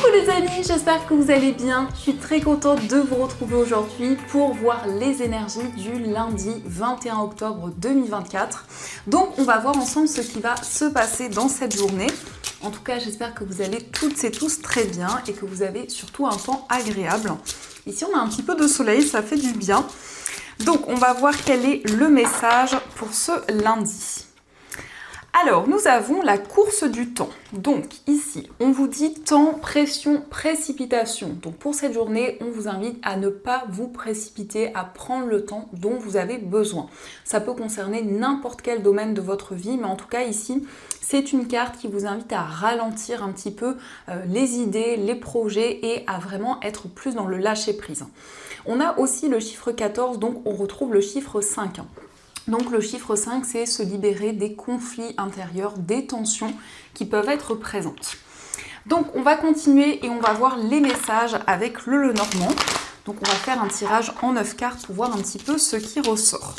Coucou les amis, j'espère que vous allez bien. Je suis très contente de vous retrouver aujourd'hui pour voir les énergies du lundi 21 octobre 2024. Donc on va voir ensemble ce qui va se passer dans cette journée. En tout cas, j'espère que vous allez toutes et tous très bien et que vous avez surtout un temps agréable. Ici, on a un petit peu de soleil, ça fait du bien. Donc on va voir quel est le message pour ce lundi. Alors, nous avons la course du temps. Donc, ici, on vous dit temps, pression, précipitation. Donc, pour cette journée, on vous invite à ne pas vous précipiter, à prendre le temps dont vous avez besoin. Ça peut concerner n'importe quel domaine de votre vie, mais en tout cas, ici, c'est une carte qui vous invite à ralentir un petit peu les idées, les projets et à vraiment être plus dans le lâcher-prise. On a aussi le chiffre 14, donc on retrouve le chiffre 5. Donc le chiffre 5, c'est se libérer des conflits intérieurs, des tensions qui peuvent être présentes. Donc on va continuer et on va voir les messages avec le Lenormand. Donc on va faire un tirage en 9 cartes pour voir un petit peu ce qui ressort.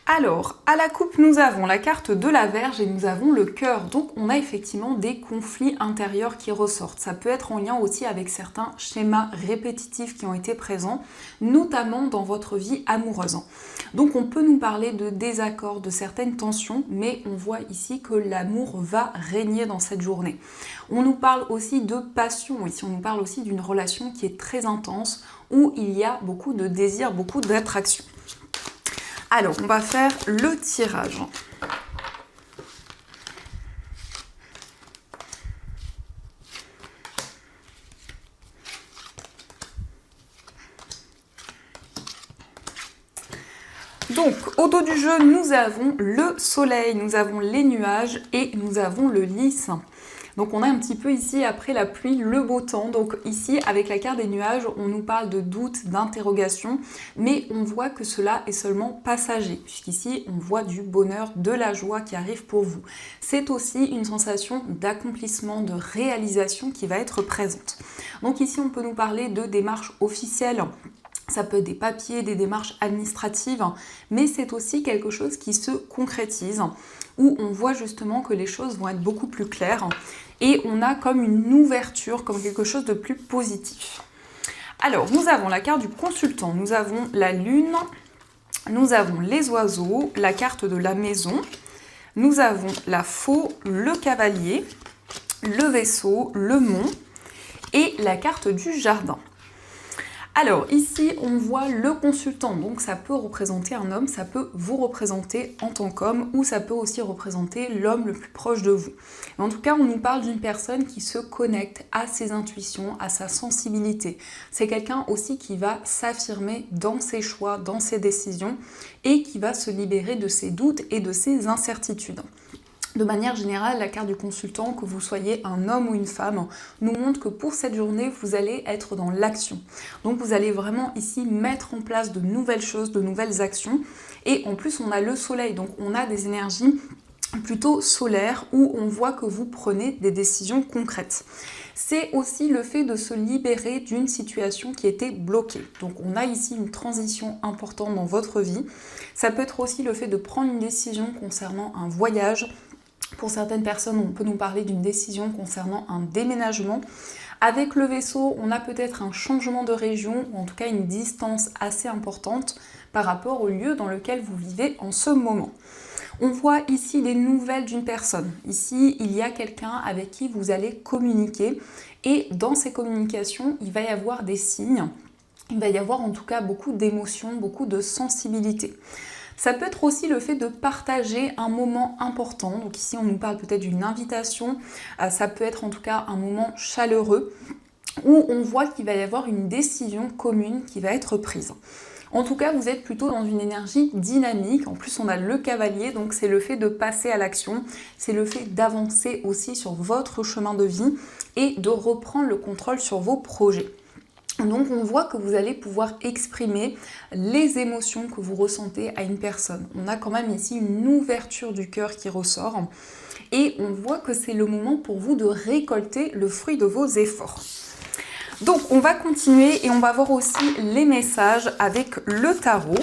Alors, à la coupe, nous avons la carte de la Vierge et nous avons le cœur. Donc, on a effectivement des conflits intérieurs qui ressortent. Ça peut être en lien aussi avec certains schémas répétitifs qui ont été présents, notamment dans votre vie amoureuse. Donc, on peut nous parler de désaccords, de certaines tensions, mais on voit ici que l'amour va régner dans cette journée. On nous parle aussi de passion. Ici, on nous parle aussi d'une relation qui est très intense, où il y a beaucoup de désir, beaucoup d'attraction. Alors, on va faire le tirage. Donc, au dos du jeu, nous avons le soleil, nous avons les nuages et nous avons le lys. Donc on a un petit peu ici, après la pluie, le beau temps. Donc ici, avec la carte des nuages, on nous parle de doute, d'interrogation, mais on voit que cela est seulement passager, puisqu'ici, on voit du bonheur, de la joie qui arrive pour vous. C'est aussi une sensation d'accomplissement, de réalisation qui va être présente. Donc ici, on peut nous parler de démarches officielles. Ça peut être des papiers, des démarches administratives, mais c'est aussi quelque chose qui se concrétise, où on voit justement que les choses vont être beaucoup plus claires et on a comme une ouverture, comme quelque chose de plus positif. Alors, nous avons la carte du consultant, nous avons la lune, nous avons les oiseaux, la carte de la maison, nous avons la faux, le cavalier, le vaisseau, le mont et la carte du jardin. Alors ici on voit le consultant, donc ça peut représenter un homme, ça peut vous représenter en tant qu'homme ou ça peut aussi représenter l'homme le plus proche de vous. Mais en tout cas on nous parle d'une personne qui se connecte à ses intuitions, à sa sensibilité. C'est quelqu'un aussi qui va s'affirmer dans ses choix, dans ses décisions et qui va se libérer de ses doutes et de ses incertitudes. De manière générale, la carte du consultant, que vous soyez un homme ou une femme, nous montre que pour cette journée, vous allez être dans l'action. Donc vous allez vraiment ici mettre en place de nouvelles choses, de nouvelles actions. Et en plus, on a le soleil, donc on a des énergies plutôt solaires où on voit que vous prenez des décisions concrètes. C'est aussi le fait de se libérer d'une situation qui était bloquée. Donc on a ici une transition importante dans votre vie. Ça peut être aussi le fait de prendre une décision concernant un voyage. Pour certaines personnes, on peut nous parler d'une décision concernant un déménagement. Avec le vaisseau, on a peut-être un changement de région, ou en tout cas une distance assez importante par rapport au lieu dans lequel vous vivez en ce moment. On voit ici les nouvelles d'une personne. Ici, il y a quelqu'un avec qui vous allez communiquer. Et dans ces communications, il va y avoir des signes. Il va y avoir en tout cas beaucoup d'émotions, beaucoup de sensibilité. Ça peut être aussi le fait de partager un moment important. Donc ici, on nous parle peut-être d'une invitation. Ça peut être en tout cas un moment chaleureux où on voit qu'il va y avoir une décision commune qui va être prise. En tout cas, vous êtes plutôt dans une énergie dynamique. En plus, on a le cavalier, donc c'est le fait de passer à l'action. C'est le fait d'avancer aussi sur votre chemin de vie et de reprendre le contrôle sur vos projets. Donc on voit que vous allez pouvoir exprimer les émotions que vous ressentez à une personne. On a quand même ici une ouverture du cœur qui ressort et on voit que c'est le moment pour vous de récolter le fruit de vos efforts. Donc on va continuer et on va voir aussi les messages avec le tarot.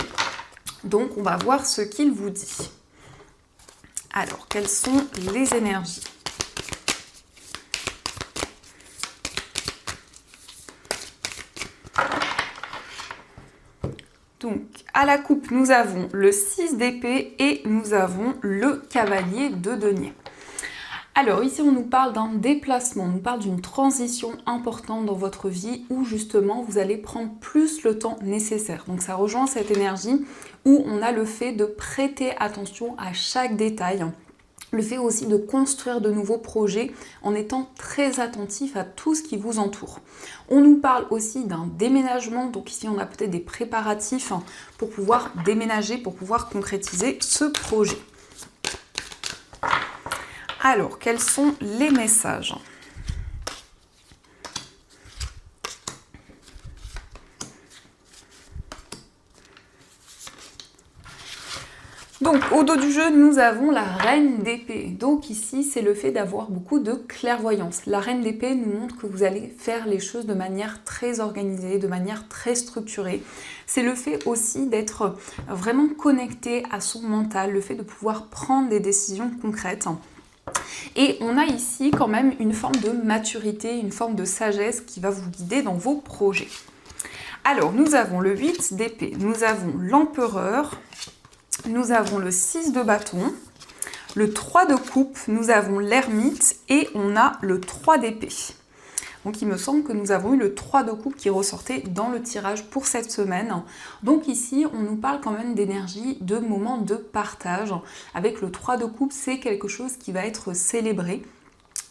Donc on va voir ce qu'il vous dit. Alors, quelles sont les énergies? Donc, à la coupe, nous avons le 6 d'épée et nous avons le cavalier de denier. Alors ici, on nous parle d'un déplacement, on nous parle d'une transition importante dans votre vie où justement vous allez prendre plus le temps nécessaire. Donc ça rejoint cette énergie où on a le fait de prêter attention à chaque détail. Le fait aussi de construire de nouveaux projets en étant très attentif à tout ce qui vous entoure. On nous parle aussi d'un déménagement, donc ici on a peut-être des préparatifs pour pouvoir déménager, pour pouvoir concrétiser ce projet. Alors, quels sont les messages ? Donc, au dos du jeu, nous avons la reine d'épée. Donc ici, c'est le fait d'avoir beaucoup de clairvoyance. La reine d'épée nous montre que vous allez faire les choses de manière très organisée, de manière très structurée. C'est le fait aussi d'être vraiment connecté à son mental, le fait de pouvoir prendre des décisions concrètes. Et on a ici quand même une forme de maturité, une forme de sagesse qui va vous guider dans vos projets. Alors, nous avons le 8 d'épée, nous avons l'empereur, nous avons le 6 de bâton, le 3 de coupe, nous avons l'ermite et on a le 3 d'épée. Donc il me semble que nous avons eu le 3 de coupe qui ressortait dans le tirage pour cette semaine. Donc ici, on nous parle quand même d'énergie, de moments de partage. Avec le 3 de coupe, c'est quelque chose qui va être célébré.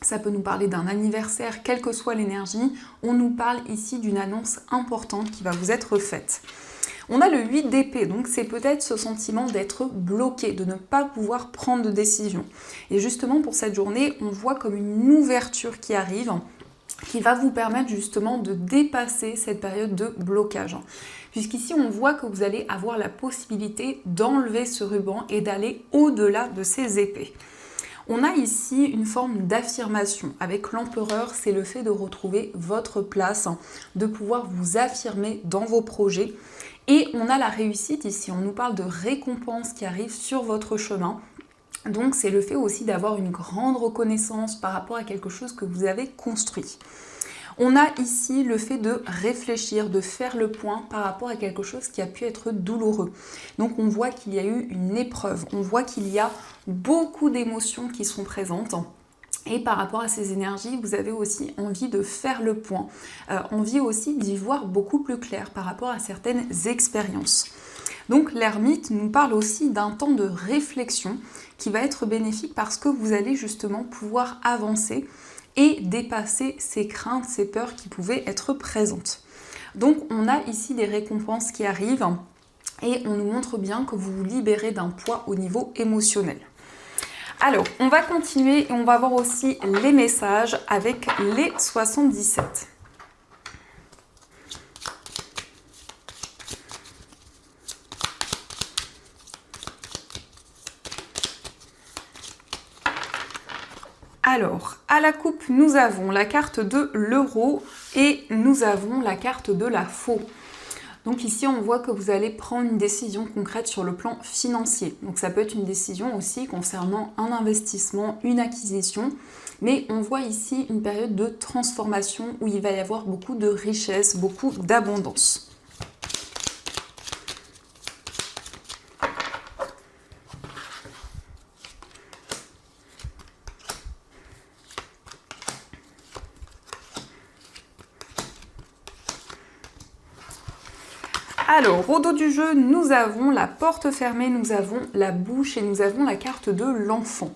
Ça peut nous parler d'un anniversaire, quelle que soit l'énergie. On nous parle ici d'une annonce importante qui va vous être faite. On a le 8 d'épée, donc c'est peut-être ce sentiment d'être bloqué, de ne pas pouvoir prendre de décision. Et justement pour cette journée, on voit comme une ouverture qui arrive, qui va vous permettre justement de dépasser cette période de blocage. Puisqu'ici, on voit que vous allez avoir la possibilité d'enlever ce ruban et d'aller au-delà de ces épées. On a ici une forme d'affirmation. Avec l'empereur, c'est le fait de retrouver votre place, de pouvoir vous affirmer dans vos projets. Et on a la réussite ici. On nous parle de récompenses qui arrivent sur votre chemin. Donc c'est le fait aussi d'avoir une grande reconnaissance par rapport à quelque chose que vous avez construit. On a ici le fait de réfléchir, de faire le point par rapport à quelque chose qui a pu être douloureux. Donc on voit qu'il y a eu une épreuve, on voit qu'il y a beaucoup d'émotions qui sont présentes. Et par rapport à ces énergies, vous avez aussi envie de faire le point, envie aussi d'y voir beaucoup plus clair par rapport à certaines expériences. Donc l'ermite nous parle aussi d'un temps de réflexion qui va être bénéfique parce que vous allez justement pouvoir avancer et dépasser ces craintes, ces peurs qui pouvaient être présentes. Donc on a ici des récompenses qui arrivent et on nous montre bien que vous vous libérez d'un poids au niveau émotionnel. Alors, on va continuer et on va voir aussi les messages avec les 77. Alors, à la coupe, nous avons la carte de l'euro et nous avons la carte de la faux. Donc ici, on voit que vous allez prendre une décision concrète sur le plan financier. Donc ça peut être une décision aussi concernant un investissement, une acquisition. Mais on voit ici une période de transformation où il va y avoir beaucoup de richesse, beaucoup d'abondance. Alors, au dos du jeu, nous avons la porte fermée, nous avons la bouche et nous avons la carte de l'enfant.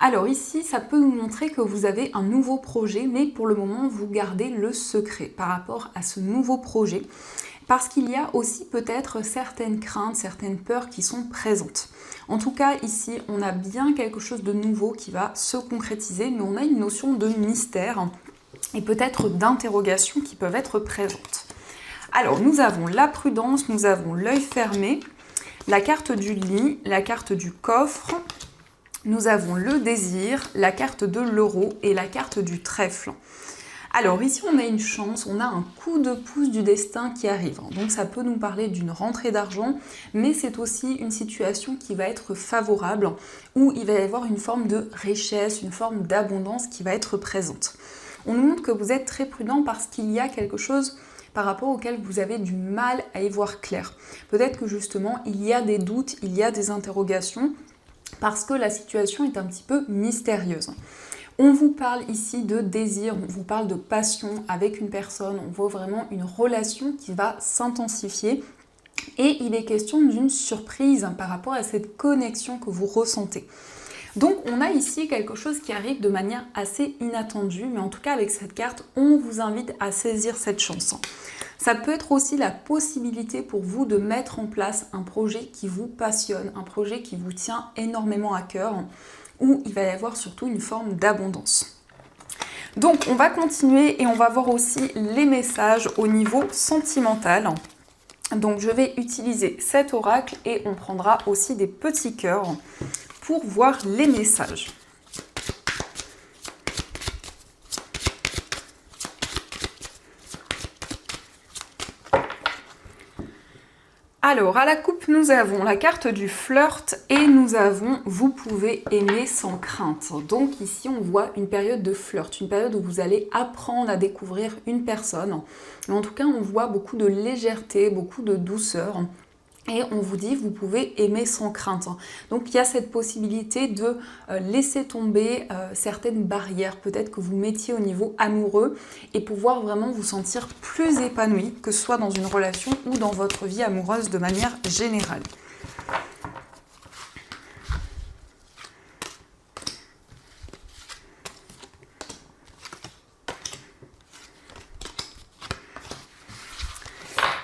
Alors ici, ça peut nous montrer que vous avez un nouveau projet, mais pour le moment, vous gardez le secret par rapport à ce nouveau projet. Parce qu'il y a aussi peut-être certaines craintes, certaines peurs qui sont présentes. En tout cas, ici, on a bien quelque chose de nouveau qui va se concrétiser, mais on a une notion de mystère et peut-être d'interrogation qui peuvent être présentes. Alors, nous avons la prudence, nous avons l'œil fermé, la carte du lit, la carte du coffre, nous avons le désir, la carte de l'euro et la carte du trèfle. Alors ici on a une chance, on a un coup de pouce du destin qui arrive. Donc ça peut nous parler d'une rentrée d'argent, mais c'est aussi une situation qui va être favorable, où il va y avoir une forme de richesse, une forme d'abondance qui va être présente. On nous montre que vous êtes très prudent parce qu'il y a quelque chose par rapport auquel vous avez du mal à y voir clair. Peut-être que justement il y a des doutes, il y a des interrogations, parce que la situation est un petit peu mystérieuse. On vous parle ici de désir, on vous parle de passion avec une personne, on voit vraiment une relation qui va s'intensifier et il est question d'une surprise par rapport à cette connexion que vous ressentez. Donc on a ici quelque chose qui arrive de manière assez inattendue, mais en tout cas avec cette carte, on vous invite à saisir cette chance. Ça peut être aussi la possibilité pour vous de mettre en place un projet qui vous passionne, un projet qui vous tient énormément à cœur, où il va y avoir surtout une forme d'abondance. Donc on va continuer et on va voir aussi les messages au niveau sentimental. Donc je vais utiliser cet oracle et on prendra aussi des petits cœurs pour voir les messages. Alors, à la coupe, nous avons la carte du flirt et nous avons « Vous pouvez aimer sans crainte ». Donc ici, on voit une période de flirt, une période où vous allez apprendre à découvrir une personne. Mais en tout cas, on voit beaucoup de légèreté, beaucoup de douceur. Et on vous dit, vous pouvez aimer sans crainte. Donc il y a cette possibilité de laisser tomber certaines barrières, peut-être que vous mettiez au niveau amoureux et pouvoir vraiment vous sentir plus épanoui, que ce soit dans une relation ou dans votre vie amoureuse de manière générale.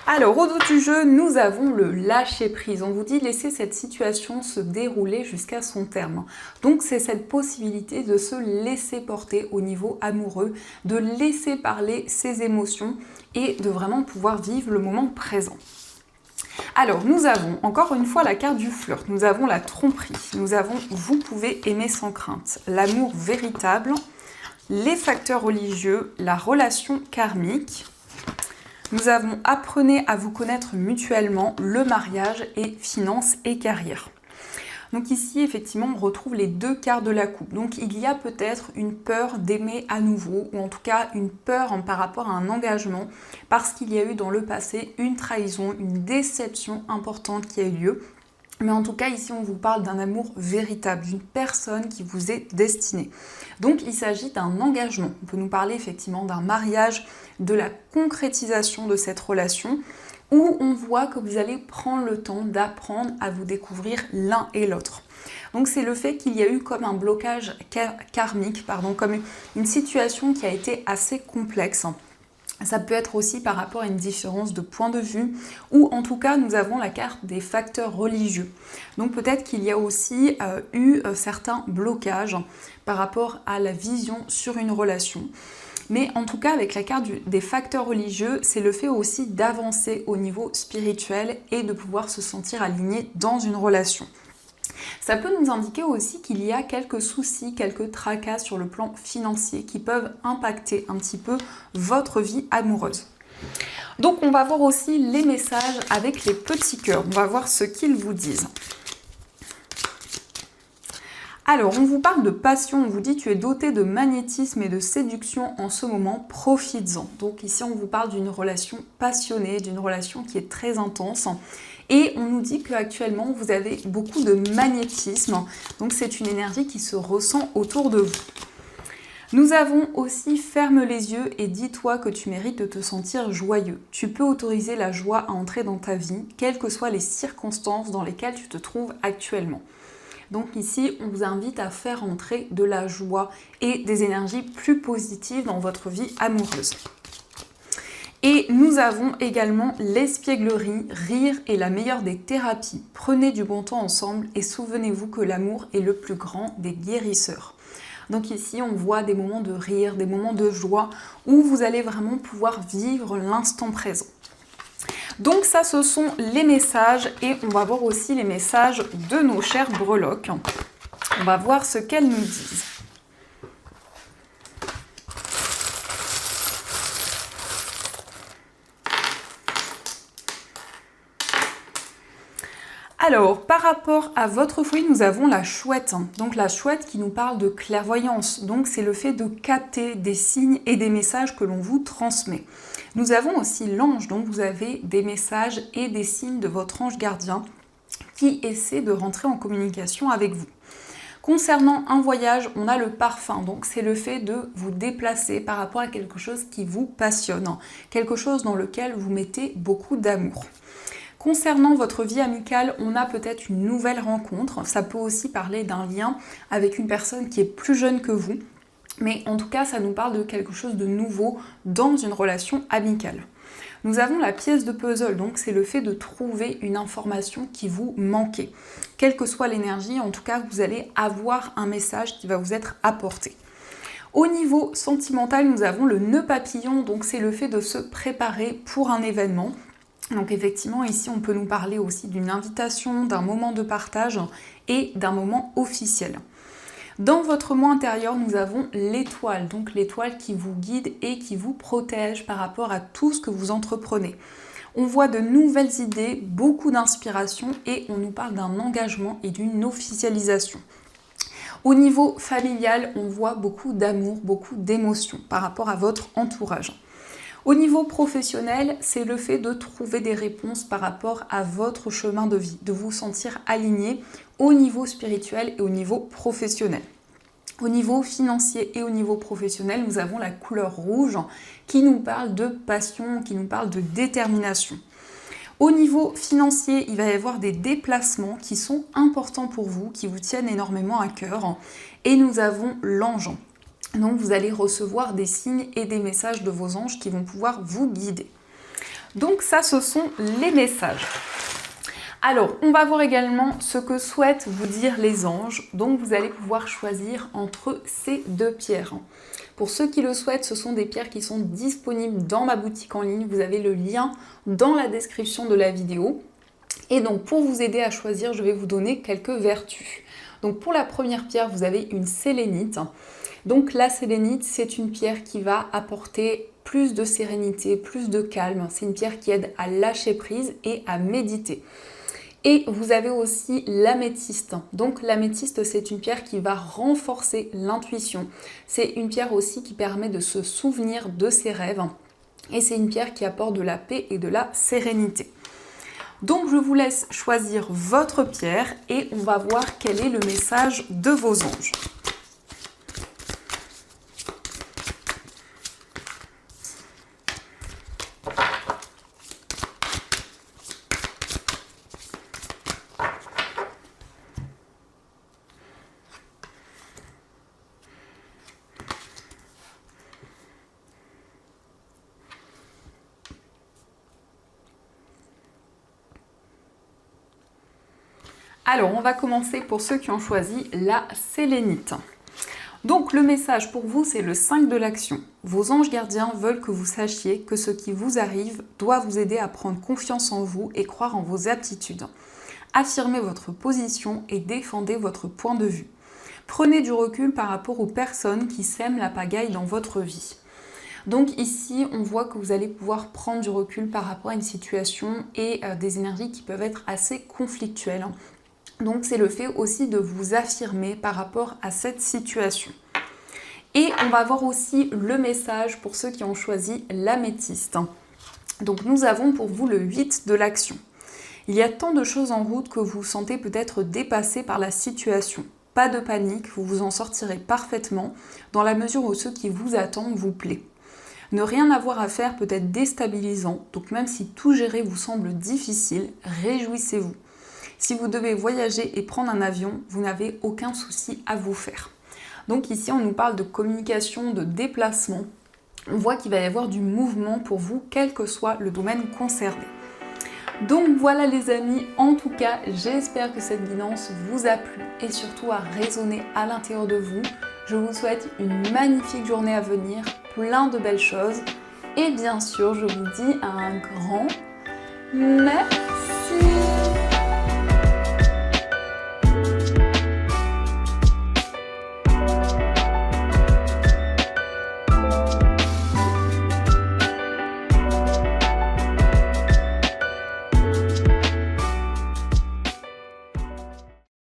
Alors, au dos du jeu, nous avons le lâcher-prise. On vous dit laisser cette situation se dérouler jusqu'à son terme. Donc, c'est cette possibilité de se laisser porter au niveau amoureux, de laisser parler ses émotions et de vraiment pouvoir vivre le moment présent. Alors, nous avons encore une fois la carte du flirt. Nous avons la tromperie. Nous avons « Vous pouvez aimer sans crainte », l'amour véritable, les facteurs religieux, la relation karmique. Nous avons « Apprenez à vous connaître mutuellement », le mariage et finances et carrière. Donc ici, effectivement, on retrouve les deux cartes de la coupe. Donc il y a peut-être une peur d'aimer à nouveau, ou en tout cas une peur par rapport à un engagement, parce qu'il y a eu dans le passé une trahison, une déception importante qui a eu lieu. Mais en tout cas, ici, on vous parle d'un amour véritable, d'une personne qui vous est destinée. Donc, il s'agit d'un engagement. On peut nous parler effectivement d'un mariage, de la concrétisation de cette relation, où on voit que vous allez prendre le temps d'apprendre à vous découvrir l'un et l'autre. Donc, c'est le fait qu'il y a eu comme un blocage karmique, comme une situation qui a été assez complexe. Ça peut être aussi par rapport à une différence de point de vue ou en tout cas nous avons la carte des facteurs religieux. Donc peut-être qu'il y a aussi eu certains blocages par rapport à la vision sur une relation. Mais en tout cas avec la carte des facteurs religieux, c'est le fait aussi d'avancer au niveau spirituel et de pouvoir se sentir aligné dans une relation. Ça peut nous indiquer aussi qu'il y a quelques soucis, quelques tracas sur le plan financier qui peuvent impacter un petit peu votre vie amoureuse. Donc on va voir aussi les messages avec les petits cœurs. On va voir ce qu'ils vous disent. Alors, on vous parle de passion, on vous dit tu es doté de magnétisme et de séduction en ce moment, profites-en. Donc ici, on vous parle d'une relation passionnée, d'une relation qui est très intense. Et on nous dit qu'actuellement, vous avez beaucoup de magnétisme. Donc c'est une énergie qui se ressent autour de vous. Nous avons aussi ferme les yeux et dis-toi que tu mérites de te sentir joyeux. Tu peux autoriser la joie à entrer dans ta vie, quelles que soient les circonstances dans lesquelles tu te trouves actuellement. Donc ici, on vous invite à faire entrer de la joie et des énergies plus positives dans votre vie amoureuse. Et nous avons également l'espièglerie, rire est la meilleure des thérapies. Prenez du bon temps ensemble et souvenez-vous que l'amour est le plus grand des guérisseurs. Donc ici, on voit des moments de rire, des moments de joie où vous allez vraiment pouvoir vivre l'instant présent. Donc ça, ce sont les messages et on va voir aussi les messages de nos chères breloques. On va voir ce qu'elles nous disent. Alors, par rapport à votre foyer, nous avons la chouette. Donc la chouette qui nous parle de clairvoyance. Donc c'est le fait de capter des signes et des messages que l'on vous transmet. Nous avons aussi l'ange, donc vous avez des messages et des signes de votre ange gardien qui essaie de rentrer en communication avec vous. Concernant un voyage, on a le parfum, donc c'est le fait de vous déplacer par rapport à quelque chose qui vous passionne, quelque chose dans lequel vous mettez beaucoup d'amour. Concernant votre vie amicale, on a peut-être une nouvelle rencontre. Ça peut aussi parler d'un lien avec une personne qui est plus jeune que vous. Mais en tout cas, ça nous parle de quelque chose de nouveau dans une relation amicale. Nous avons la pièce de puzzle, donc c'est le fait de trouver une information qui vous manquait. Quelle que soit l'énergie, en tout cas, vous allez avoir un message qui va vous être apporté. Au niveau sentimental, nous avons le nœud papillon, donc c'est le fait de se préparer pour un événement. Donc effectivement, ici, on peut nous parler aussi d'une invitation, d'un moment de partage et d'un moment officiel. Dans votre moi intérieur, nous avons l'étoile, donc l'étoile qui vous guide et qui vous protège par rapport à tout ce que vous entreprenez. On voit de nouvelles idées, beaucoup d'inspiration et on nous parle d'un engagement et d'une officialisation. Au niveau familial, on voit beaucoup d'amour, beaucoup d'émotions par rapport à votre entourage. Au niveau professionnel, c'est le fait de trouver des réponses par rapport à votre chemin de vie, de vous sentir aligné au niveau spirituel et au niveau professionnel. Au niveau financier et au niveau professionnel, nous avons la couleur rouge qui nous parle de passion, qui nous parle de détermination. Au niveau financier, il va y avoir des déplacements qui sont importants pour vous, qui vous tiennent énormément à cœur. Et nous avons l'ange. Donc vous allez recevoir des signes et des messages de vos anges qui vont pouvoir vous guider. Donc ça, ce sont les messages. Alors, on va voir également ce que souhaitent vous dire les anges. Donc vous allez pouvoir choisir entre ces deux pierres. Pour ceux qui le souhaitent, ce sont des pierres qui sont disponibles dans ma boutique en ligne. Vous avez le lien dans la description de la vidéo. Et donc pour vous aider à choisir, je vais vous donner quelques vertus. Donc pour la première pierre, vous avez une sélénite. Donc la sélénite, c'est une pierre qui va apporter plus de sérénité, plus de calme. C'est une pierre qui aide à lâcher prise et à méditer. Et vous avez aussi l'améthyste. Donc l'améthyste, c'est une pierre qui va renforcer l'intuition. C'est une pierre aussi qui permet de se souvenir de ses rêves. Et c'est une pierre qui apporte de la paix et de la sérénité. Donc je vous laisse choisir votre pierre et on va voir quel est le message de vos anges. Alors, on va commencer pour ceux qui ont choisi la sélénite. Donc, le message pour vous, c'est le 5 de l'action. Vos anges gardiens veulent que vous sachiez que ce qui vous arrive doit vous aider à prendre confiance en vous et croire en vos aptitudes. Affirmez votre position et défendez votre point de vue. Prenez du recul par rapport aux personnes qui sèment la pagaille dans votre vie. Donc ici, on voit que vous allez pouvoir prendre du recul par rapport à une situation et des énergies qui peuvent être assez conflictuelles. Donc c'est le fait aussi de vous affirmer par rapport à cette situation. Et on va voir aussi le message pour ceux qui ont choisi l'améthyste. Donc nous avons pour vous le 8 de l'action. Il y a tant de choses en route que vous vous sentez peut-être dépassé par la situation. Pas de panique, vous vous en sortirez parfaitement dans la mesure où ce qui vous attend vous plaît. Ne rien avoir à faire peut être déstabilisant, donc même si tout gérer vous semble difficile, réjouissez-vous. Si vous devez voyager et prendre un avion, vous n'avez aucun souci à vous faire. Donc ici, on nous parle de communication, de déplacement. On voit qu'il va y avoir du mouvement pour vous, quel que soit le domaine concerné. Donc voilà les amis, en tout cas, j'espère que cette guidance vous a plu et surtout a résonné à l'intérieur de vous. Je vous souhaite une magnifique journée à venir, plein de belles choses. Et bien sûr, je vous dis un grand merci.